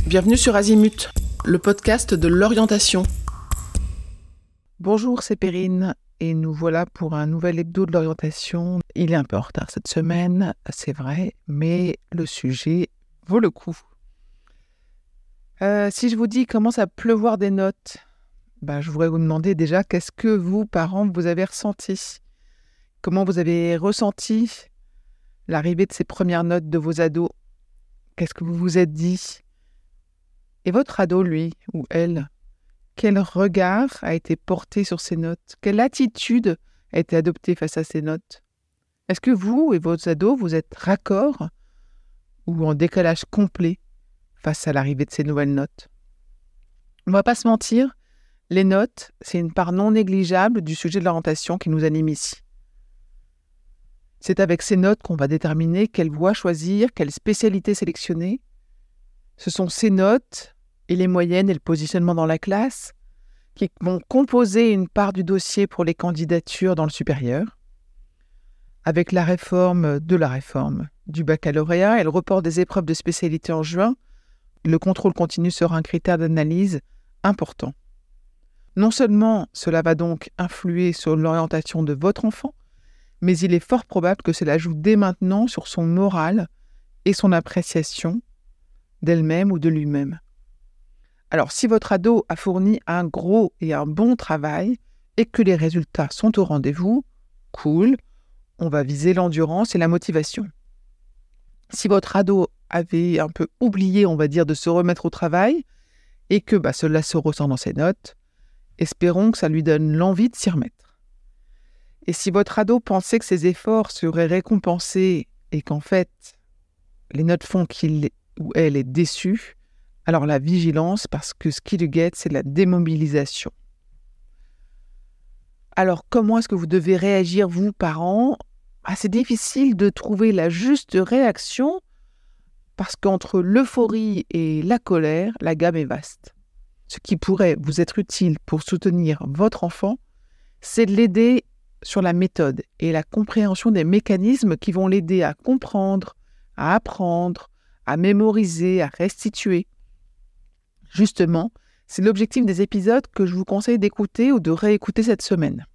Bienvenue sur Azimut, le podcast de l'orientation. Bonjour, c'est Perrine et nous voilà pour un nouvel hebdo de l'orientation. Il est un peu en retard cette semaine, c'est vrai, mais le sujet vaut le coup. Si je vous dis comment ça pleuvoir des notes, je voudrais vous demander déjà qu'est-ce que vous, parents, vous avez ressenti ? Comment vous avez ressenti l'arrivée de ces premières notes de vos ados ? Qu'est-ce que vous vous êtes dit ? Et votre ado, lui ou elle, quel regard a été porté sur ces notes ? Quelle attitude a été adoptée face à ces notes ? Est-ce que vous et vos ados, vous êtes raccord ou en décalage complet face à l'arrivée de ces nouvelles notes ? On ne va pas se mentir, les notes, c'est une part non négligeable du sujet de l'orientation qui nous anime ici. C'est avec ces notes qu'on va déterminer quelle voie choisir, quelle spécialité sélectionner. Ce sont ces notes et les moyennes et le positionnement dans la classe qui vont composer une part du dossier pour les candidatures dans le supérieur. Avec la réforme du baccalauréat et le report des épreuves de spécialité en juin, le contrôle continu sera un critère d'analyse important. Non seulement cela va donc influer sur l'orientation de votre enfant, mais il est fort probable que cela joue dès maintenant sur son moral et son appréciation d'elle-même ou de lui-même. Alors, si votre ado a fourni un gros et un bon travail et que les résultats sont au rendez-vous, cool, on va viser l'endurance et la motivation. Si votre ado avait un peu oublié, on va dire, de se remettre au travail et que cela se ressent dans ses notes, espérons que ça lui donne l'envie de s'y remettre. Et si votre ado pensait que ses efforts seraient récompensés et qu'en fait, les notes font qu'il ou elle est déçu, alors la vigilance, parce que ce qui le guette, c'est la démobilisation. Alors, comment est-ce que vous devez réagir, vous, parents ? C'est difficile de trouver la juste réaction, parce qu'entre l'euphorie et la colère, la gamme est vaste. Ce qui pourrait vous être utile pour soutenir votre enfant, c'est de l'aider sur la méthode et la compréhension des mécanismes qui vont l'aider à comprendre, à apprendre, à mémoriser, à restituer. Justement, c'est l'objectif des épisodes que je vous conseille d'écouter ou de réécouter cette semaine.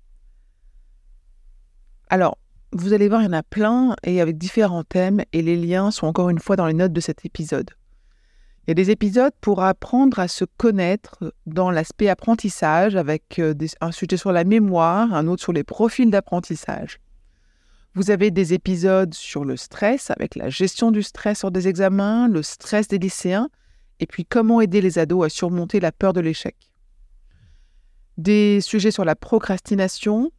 Alors, vous allez voir, il y en a plein et avec différents thèmes et les liens sont encore une fois dans les notes de cet épisode. Il y a des épisodes pour apprendre à se connaître dans l'aspect apprentissage avec un sujet sur la mémoire, un autre sur les profils d'apprentissage. Vous avez des épisodes sur le stress avec la gestion du stress lors des examens, le stress des lycéens et puis comment aider les ados à surmonter la peur de l'échec. Des sujets sur la procrastination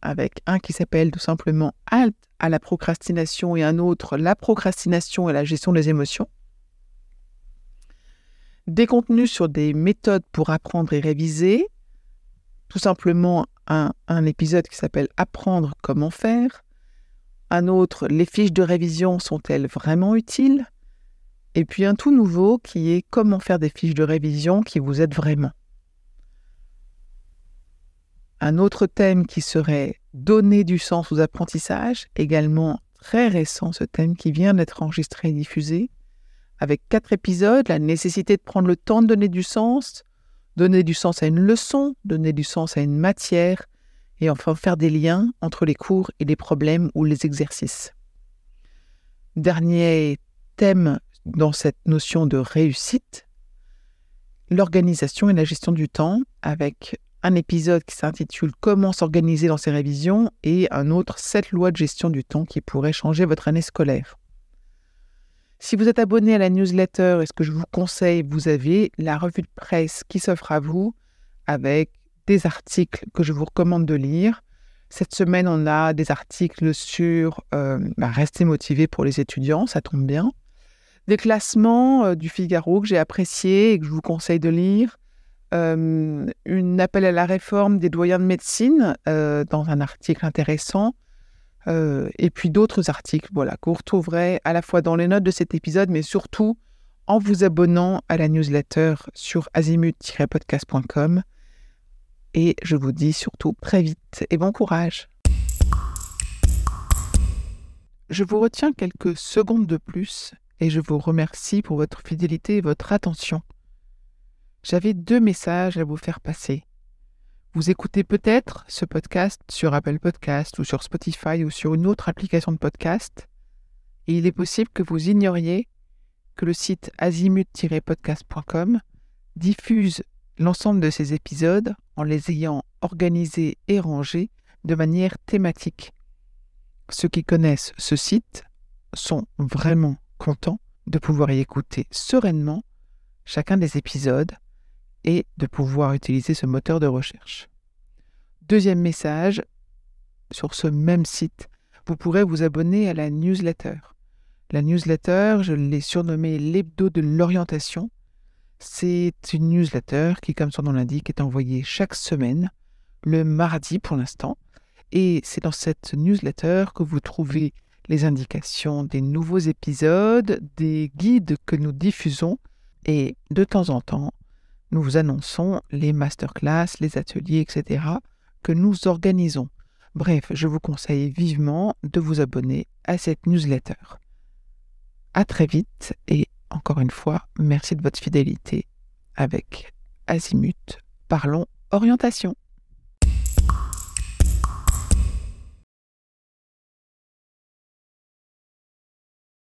avec un qui s'appelle tout simplement « Halte à la procrastination » et un autre « La procrastination et la gestion des émotions ». Des contenus sur des méthodes pour apprendre et réviser, tout simplement un épisode qui s'appelle « Apprendre comment faire », un autre « Les fiches de révision sont-elles vraiment utiles ?» et puis un tout nouveau qui est « Comment faire des fiches de révision qui vous aident vraiment ». Un autre thème qui serait « Donner du sens aux apprentissages », également très récent ce thème qui vient d'être enregistré et diffusé, avec 4 épisodes, la nécessité de prendre le temps de donner du sens à une leçon, donner du sens à une matière, et enfin faire des liens entre les cours et les problèmes ou les exercices. Dernier thème dans cette notion de réussite, l'organisation et la gestion du temps, avec un épisode qui s'intitule « Comment s'organiser dans ses révisions » et un autre « 7 lois de gestion du temps qui pourraient changer votre année scolaire ». Si vous êtes abonné à la newsletter, et ce que je vous conseille, vous avez la revue de presse qui s'offre à vous avec des articles que je vous recommande de lire. Cette semaine, on a des articles sur rester motivé pour les étudiants, ça tombe bien. Des classements du Figaro que j'ai appréciés et que je vous conseille de lire. Un appel à la réforme des doyens de médecine dans un article intéressant. Et puis d'autres articles que vous retrouverez à la fois dans les notes de cet épisode, mais surtout en vous abonnant à la newsletter sur azimut-podcast.com. Et je vous dis surtout très vite et bon courage. Je vous retiens quelques secondes de plus et je vous remercie pour votre fidélité et votre attention. J'avais 2 messages à vous faire passer. Vous écoutez peut-être ce podcast sur Apple Podcast ou sur Spotify ou sur une autre application de podcast, et il est possible que vous ignoriez que le site azimut-podcast.com diffuse l'ensemble de ces épisodes en les ayant organisés et rangés de manière thématique. Ceux qui connaissent ce site sont vraiment contents de pouvoir y écouter sereinement chacun des épisodes et de pouvoir utiliser ce moteur de recherche. Deuxième message, sur ce même site, vous pourrez vous abonner à la newsletter. La newsletter, je l'ai surnommée l'hebdo de l'orientation. C'est une newsletter qui, comme son nom l'indique, est envoyée chaque semaine, le mardi pour l'instant. Et c'est dans cette newsletter que vous trouvez les indications des nouveaux épisodes, des guides que nous diffusons. Et de temps en temps, nous vous annonçons les masterclass, les ateliers, etc. que nous organisons. Bref, je vous conseille vivement de vous abonner à cette newsletter. À très vite et encore une fois, merci de votre fidélité avec Azimut. Parlons orientation.